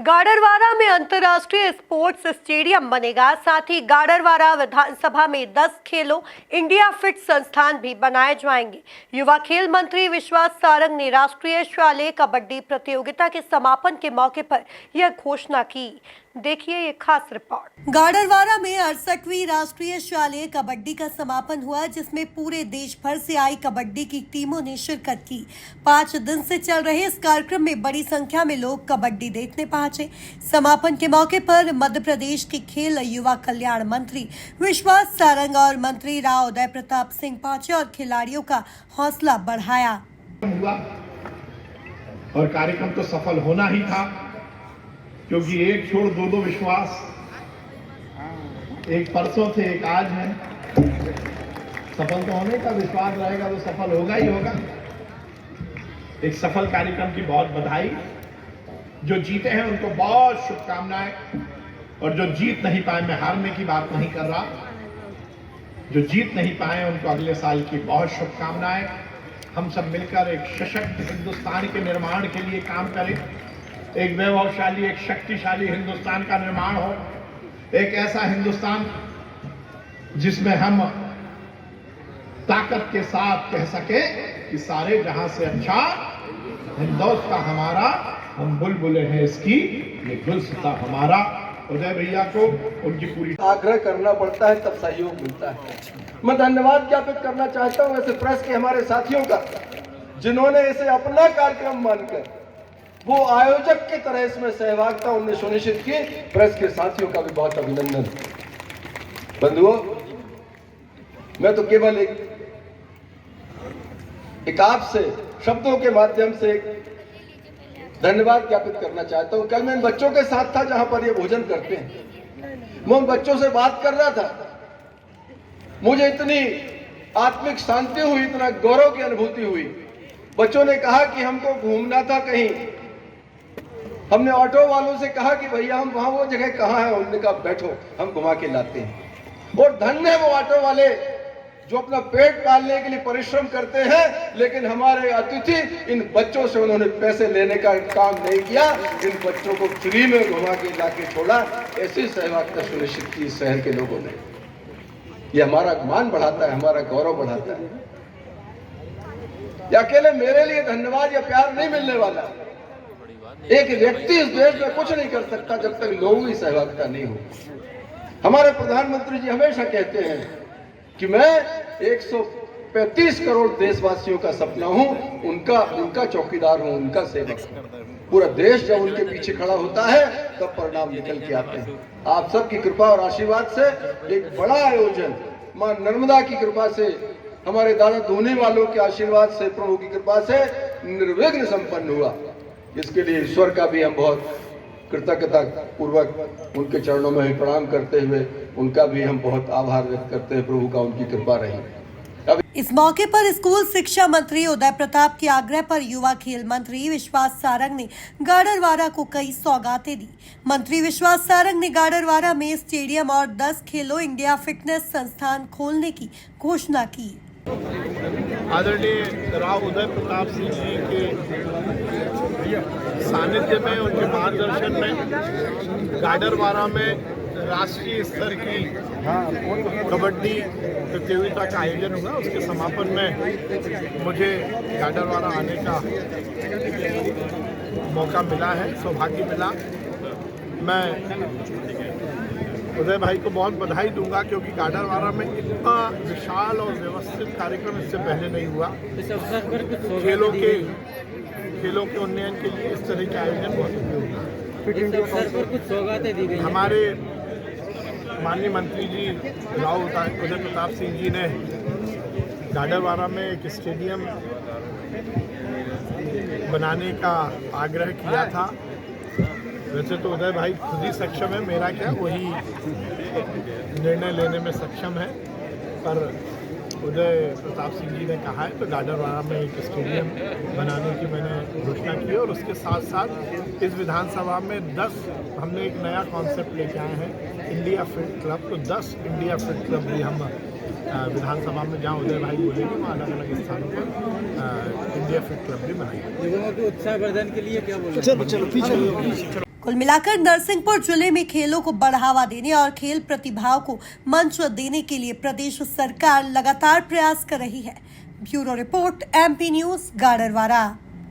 गाडरवारा में अंतर्राष्ट्रीय sports stadium बनेगा। साथ ही गाडरवारा विधानसभा में 10 खेलो इंडिया फिट संस्थान भी बनाए जाएंगे। युवा खेल मंत्री विश्वास सारंग ने राष्ट्रीय शालेय कबड्डी प्रतियोगिता के समापन के मौके पर यह घोषणा की। देखिए ये खास रिपोर्ट। गाडरवारा में 68वीं राष्ट्रीय शालेय कबड्डी का समापन हुआ, जिसमें पूरे देश भर से आई कबड्डी की टीमों ने शिरकत की। 5 दिन से चल रहे इस कार्यक्रम में बड़ी संख्या में लोग कबड्डी देखने पहुंचे। समापन के मौके पर मध्य प्रदेश के खेल युवा कल्याण मंत्री विश्वास सारंग और मंत्री राव उदय प्रताप सिंह पहुंचे और खिलाड़ियों का हौसला बढ़ाया। और कार्यक्रम तो सफल होना ही था, क्योंकि एक छोड़ दो विश्वास, एक परसों थे एक आज है। सफल तो होने का विश्वास रहेगा तो सफल होगा ही होगा। एक सफल कार्यक्रम की बहुत बधाई। जो जीते हैं उनको बहुत शुभकामनाएं, और जो जीत नहीं पाए, मैं हारने की बात नहीं कर रहा, जो जीत नहीं पाए उनको अगले साल की बहुत शुभकामनाएं। हम सब मिलकर एक सशक्त हिंदुस्तान के निर्माण के लिए काम करें, एक वैभवशाली, एक शक्तिशाली हिंदुस्तान का निर्माण हो, एक ऐसा हिंदुस्तान जिसमें हम ताकत के साथ कह सके कि सारे जहां से अच्छा हिंदुस्तान का हमारा, हम बुलबुले हैं इसकी, ये गुलसिता हमारा। उदय भैया को उनकी पूरी आग्रह करना पड़ता है, तब सहयोग मिलता है। मैं धन्यवाद ज्ञापित करना चाहता हूं ऐसे प्रेस के हमारे साथियों का, जिन्होंने इसे अपना कार्यक्रम मानकर वो आयोजक की तरह इसमें सहभागिता उन्हें सुनिश्चित की। प्रेस के साथियों का भी बहुत अभिनंदन। बंधुओं, मैं तो केवल एक आपसे शब्दों के माध्यम से धन्यवाद ज्ञापित करना चाहता हूं। कल मैं इन बच्चों के साथ था जहां पर ये भोजन करते हैं। मैं उन बच्चों से बात कर रहा था, मुझे इतनी आत्मिक शांति हुई, इतना गौरव की अनुभूति हुई। बच्चों ने कहा कि हमको घूमना था कहीं। हमने ऑटो वालों से कहा कि भैया हम वहां, वो जगह कहाँ है? उन्होंने कहा बैठो, हम घुमा के लाते हैं। और धन्य है वो ऑटो वाले जो अपना पेट पालने के लिए परिश्रम करते हैं, लेकिन हमारे अतिथि इन बच्चों से उन्होंने पैसे लेने का काम नहीं किया, इन बच्चों को फ्री में घुमा के लाके छोड़ा। ऐसी सहभागिता सुनिश्चित की शहर के लोगों ने। ये हमारा मान बढ़ाता है, हमारा गौरव बढ़ाता है। ये अकेले मेरे लिए धन्यवाद या प्यार नहीं मिलने वाला। एक व्यक्ति इस देश में कुछ नहीं कर सकता जब तक लोगों की सहभागिता नहीं हो। हमारे प्रधानमंत्री जी हमेशा कहते हैं कि मैं 135 करोड़ देशवासियों का सपना हूं, उनका चौकीदार हूं, उनका सेवक। पूरा देश जब उनके पीछे खड़ा होता है तब परिणाम निकल के आते हैं। आप सबकी कृपा और आशीर्वाद से एक बड़ा आयोजन मां नर्मदा की कृपा से, हमारे दादा धोने वालों के आशीर्वाद से, प्रभु की कृपा से निर्विघ्न संपन्न हुआ। इसके लिए ईश्वर का भी हम बहुत कृतज्ञता पूर्वक उनके चरणों में प्रणाम करते हुए उनका भी हम बहुत आभार व्यक्त करते हैं। प्रभु का उनकी कृपा रही। इस मौके पर स्कूल शिक्षा मंत्री उदय प्रताप के आग्रह पर युवा खेल मंत्री विश्वास सारंग ने गाडरवारा को कई सौगातें दी। मंत्री विश्वास सारंग ने गाडरवारा में स्टेडियम और 10 खेलो इंडिया फिटनेस संस्थान खोलने की घोषणा की। आदरणीय राव उदय प्रताप सिंह जी के सानिध्य में, उनके मार्गदर्शन में गाडरवारा में राष्ट्रीय स्तर की कबड्डी प्रतियोगिता का आयोजन हुआ। उसके समापन में मुझे गाडरवारा आने का मौका मिला है, सौभाग्य मिला। मैं उदय भाई को बहुत बधाई दूंगा, क्योंकि गाडरवारा में इतना विशाल और व्यवस्थित कार्यक्रम इससे पहले नहीं हुआ। खेलों के उन्नयन के लिए इस तरह के आयोजन बहुत उपयोगी है। हमारे माननीय मंत्री जी राव उदय प्रताप सिंह जी ने गाडरवारा में एक स्टेडियम बनाने का आग्रह किया था। वैसे तो उदय भाई खुद ही सक्षम है, मेरा क्या, वही निर्णय लेने में सक्षम है, पर उदय प्रताप सिंह जी ने कहा है तो गाडरवारा में एक स्टेडियम बनाने की मैंने घोषणा की। और उसके साथ साथ इस विधानसभा में 10 हमने एक नया कॉन्सेप्ट लेके आए हैं, इंडिया फिट क्लब। तो 10 इंडिया फिट क्लब भी हम विधानसभा में, जहाँ उदय भाई बोलेंगे, वहाँ अलग अलग स्थानों पर इंडिया फिट क्लब भी बनाएंगे। उत्साहवर्धन के लिए क्या बोल रहे हैं? कुल मिलाकर नरसिंहपुर जिले में खेलों को बढ़ावा देने और खेल प्रतिभाओं को मंच देने के लिए प्रदेश सरकार लगातार प्रयास कर रही है। Bureau report, MP news, Gadarwara.